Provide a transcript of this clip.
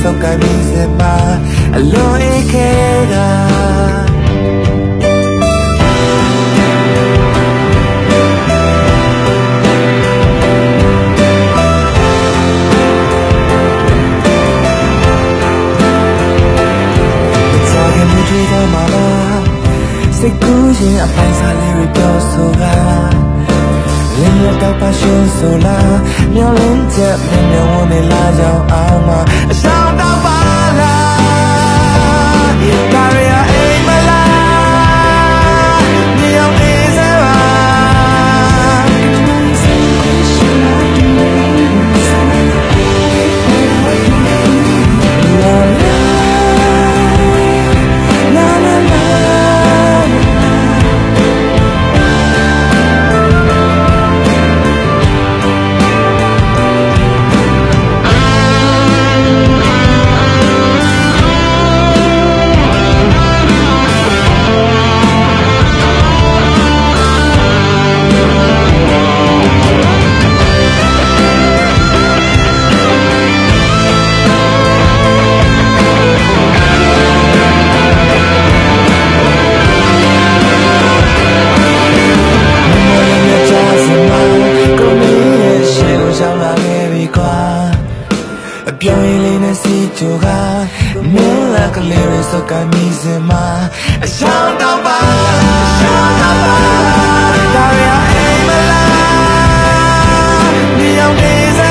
စောက်ကမိစပါအလုံးအိတ်ခဲကစိတ်ကူးရင်အပိုင်စားလေးတွေပြောဆိုတာလင်းရတော့ပါရှင်ဆိုလားမျောလင်းချက်မျောဝင်နေလာကြောင်အောင်မှာအဆောင်တော့ပါလားဒါရရအိမ်မလားမြေအောင်နေစပါပြောင်းရင်လေးနဲ့စီချိုကမင်းလက်ကလေးရစကမိစမအဆောင်တော့ပါဒါရအိမ်မလားဒီအောင်နေစ